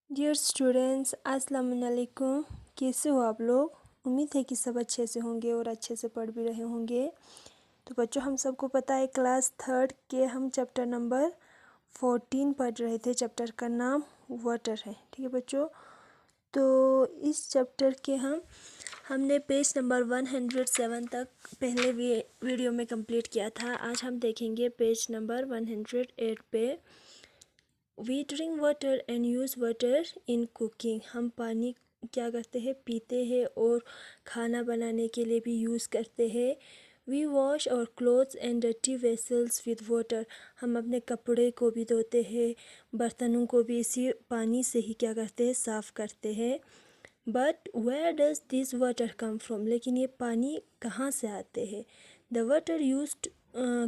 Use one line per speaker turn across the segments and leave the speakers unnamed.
Dear students, अस्सलाम वालेकुम। कैसे हो आप लोग? उम्मीद है कि सब अच्छे से होंगे और अच्छे से पढ़ भी रहे होंगे। तो बच्चों, हम सबको पता है क्लास थर्ड के हम चैप्टर नंबर 14 पढ़ रहे थे। चैप्टर का नाम वाटर है। ठीक है बच्चों, तो इस चैप्टर के हमने पेज नंबर 107 तक पहले वीडियो में कंप्लीट किया था। आज हम देखेंगे पेज नंबर 108 पे we drink water and use water in cooking. हम पानी क्या करते हैं, पीते हैं और खाना बनाने के लिए भी यूज़ करते हैं। वी वॉश और clothes and dirty vessels with water. हम अपने कपड़े को भी धोते हैं, बर्तनों को भी इसी पानी से ही क्या करते हैं, साफ़ करते हैं। But where does this water come from? लेकिन ये पानी कहाँ से आते हैं? The water used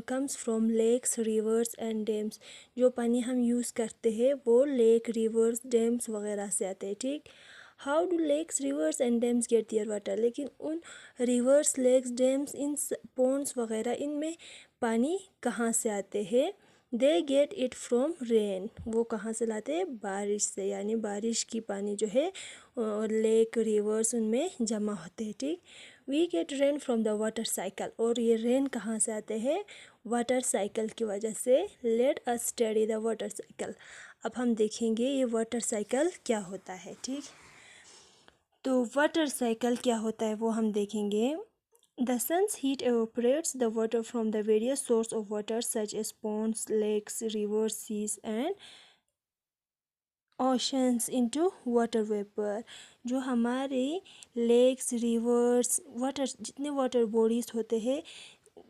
comes from lakes, rivers and dams. जो पानी हम यूज़ करते हैं वो लेक, रिवर्स, डैम्स वगैरह से आते हैं। ठीक, how do lakes, rivers and dams get their water? लेकिन उन रिवर्स, लेक्स, डैम्स, इन पॉन्ड्स वगैरह इनमें पानी कहाँ से आते हैं? They get it from rain. वो कहाँ से लाते हैं? बारिश से, यानी बारिश की पानी जो है लेक, रिवर्स उनमें जमा होते हैं। ठीक, we get rain from the water cycle. और ये रेन कहाँ से आते हैं? वाटर साइकिल की वजह से। Let us study the water cycle. अब हम देखेंगे ये वाटर साइकिल क्या होता है। ठीक, तो वाटर साइकिल क्या होता है वो हम देखेंगे। The sun's heat evaporates the water from the various sources of water such as ponds, lakes, rivers, seas and oceans into water vapor। जो हमारे लेक्स, रिवर्स, वाटर, जितने वाटर बॉडीज होते हैं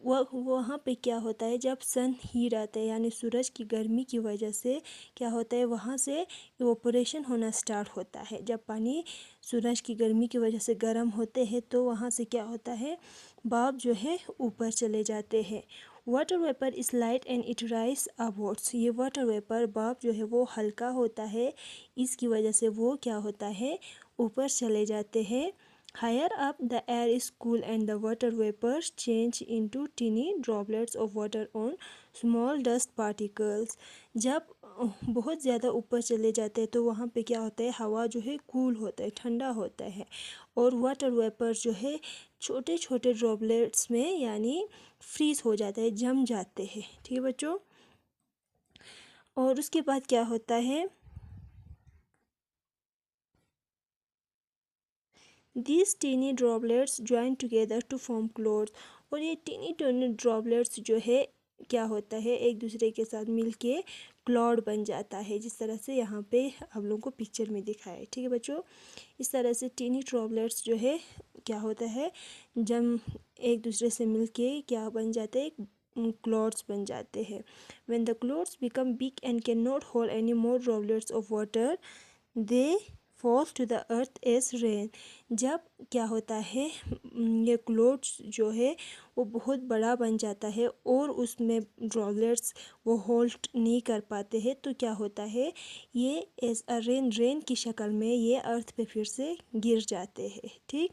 वहाँ पे क्या होता है, जब सन हीट आता है यानी सूरज की गर्मी की वजह से क्या होता है, वहाँ से इवोपोरेशन होना स्टार्ट होता है। जब पानी सूरज की गर्मी की वजह से गर्म होते हैं तो वहाँ से क्या होता है, भाप जो है ऊपर चले जाते हैं। Water vapour is light and it rise upwards. ये वाटर वेपर, भाप जो है वो हल्का होता है, इसकी वजह से वो क्या होता है, ऊपर चले जाते हैं। Higher up, the air is cool and the water vapors change into tiny droplets of water on small dust particles। जब बहुत ज़्यादा ऊपर चले जाते हैं तो वहाँ पे क्या होता है, हवा जो है कूल होता है, ठंडा होता है, और वाटर वेपर जो है छोटे छोटे ड्रॉपलेट्स में यानी फ्रीज हो जाता है, जम जाते हैं। ठीक है बच्चों, और उसके बाद क्या होता है, These teeny droplets join together to form clouds। और ये टीनी टीनी ड्रॉपलेट्स जो है क्या होता है, एक दूसरे के साथ मिलके क्लाउड बन जाता है, जिस तरह से यहाँ पे आप लोगों को पिक्चर में दिखा है। ठीक है बच्चों, इस तरह से टीनी ड्रॉपलेट्स जो है क्या होता है, जब एक दूसरे से मिलके क्या बन जाते हैं, क्लाउड्स बन जाते हैं। When the clouds become big and cannot hold any more droplets of water, they fall to the earth as rain। जब क्या होता है, ये क्लाउड्स जो है वो बहुत बड़ा बन जाता है और उसमें ड्रॉपलेट्स वो होल्ड नहीं कर पाते हैं, तो क्या होता है, ये एज अ रेन की शक्ल में ये अर्थ पे फिर से गिर जाते हैं। ठीक,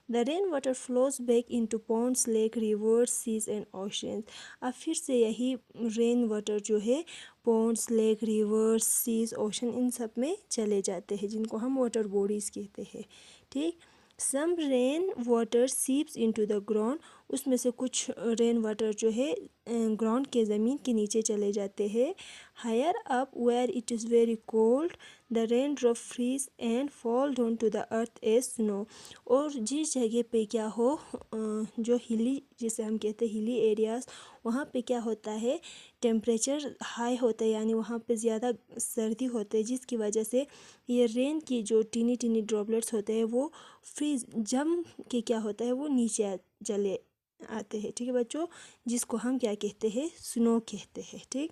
the rain water flows back into ponds, lake, rivers, seas and oceans. अब फिर से यही रेन वाटर जो है ponds, lake, rivers, seas, ocean इन सब में चले जाते हैं, जिनको हम वाटर बॉडीज़ कहते हैं। ठीक, some rain water seeps into the ground. उसमें से कुछ रेन वाटर जो है ग्राउंड के ज़मीन के नीचे चले जाते हैं। Higher up where it is very cold, the rain drop freeze and fall down to the earth as snow. और जिस जगह पे क्या हो, जो हिली, जिसे हम कहते हैं हिली एरियाज़, वहाँ पे क्या होता है, टेम्परेचर हाई होता है, यानी वहाँ पे ज़्यादा सर्दी होती है, जिसकी वजह से ये रेन की जो टीनी टीनी ड्रॉपलेट्स होते हैं वो फ्रीज जम के क्या होता है, वो नीचे चले आते हैं। ठीक है बच्चों, जिसको हम क्या कहते हैं, स्नो कहते हैं। ठीक,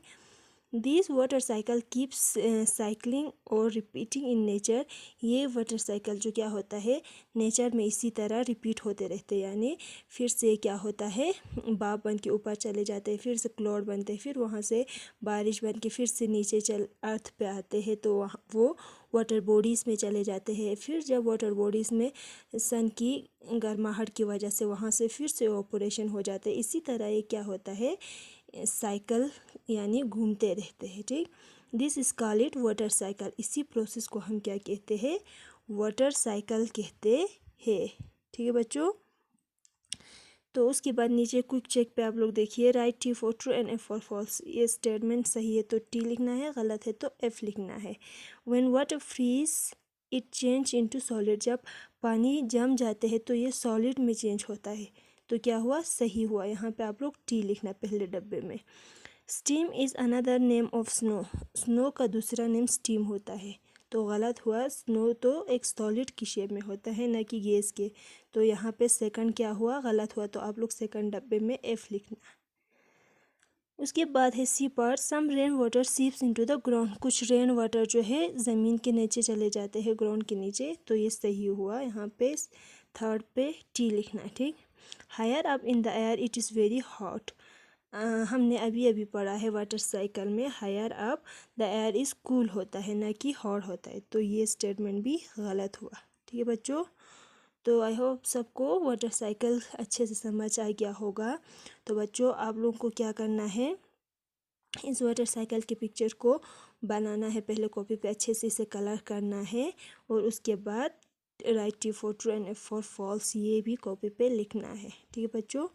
this water cycle keeps cycling और रिपीटिंग इन नेचर। ये वाटर साइकिल जो क्या होता है, नेचर में इसी तरह रिपीट होते रहते हैं, यानी फिर से क्या होता है, भाप बन के ऊपर चले जाते हैं, फिर से क्लाउड बनते हैं, फिर वहाँ से बारिश बन के फिर से नीचे अर्थ पे आते हैं, तो वहाँ वो वाटर बॉडीज़ में चले जाते हैं। फिर जब वाटर बॉडीज़ में सन की गर्माहट की वजह से वहाँ से फिर से ऑपरेशन हो जाते हैं। इसी तरह ये क्या होता है, साइकिल यानी घूमते रहते हैं। ठीक, this is called it water cycle. इसी प्रोसेस को हम क्या कहते हैं, वाटर साइकिल कहते हैं। ठीक है बच्चों। तो उसके बाद नीचे क्विक चेक पे आप लोग देखिए, write T for true and F for false. ये स्टेटमेंट सही है तो टी लिखना है, गलत है तो एफ लिखना है। When water freeze it change into solid. जब पानी जम जाते हैं तो ये सॉलिड में चेंज होता है, तो क्या हुआ, सही हुआ। यहाँ पे आप लोग टी लिखना पहले डब्बे में। Steam is another name of snow. Snow का दूसरा नेम स्टीम होता है, तो गलत हुआ। स्नो तो एक सॉलिड की शेप में होता है, न कि गैस के। तो यहाँ पे सेकंड क्या हुआ, गलत हुआ। तो आप लोग सेकंड डब्बे में एफ लिखना। उसके बाद है C part. Some rain water seeps into the ground. कुछ रेन वाटर जो है ज़मीन के नीचे चले जाते हैं, ग्राउंड के नीचे, तो ये सही हुआ। यहाँ पे थर्ड पे टी लिखना है। ठीक। Higher up in the air it is very hot. हमने अभी अभी पढ़ा है वाटर साइकिल में, higher up the air is cool होता है, ना कि हॉट होता है। तो ये स्टेटमेंट भी गलत हुआ। ठीक है बच्चों। तो आई होप सबको वाटर साइकिल अच्छे से समझ आ गया होगा। तो बच्चों आप लोगों को क्या करना है, इस वाटर साइकिल के पिक्चर को बनाना है। पहले कॉपी पे अच्छे से इसे कलर करना है, और उसके बाद write T for true and F for false ये भी कॉपी पे लिखना है। ठीक है बच्चों।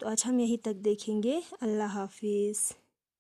तो आज हम यहीं तक देखेंगे। अल्लाह हाफिज़।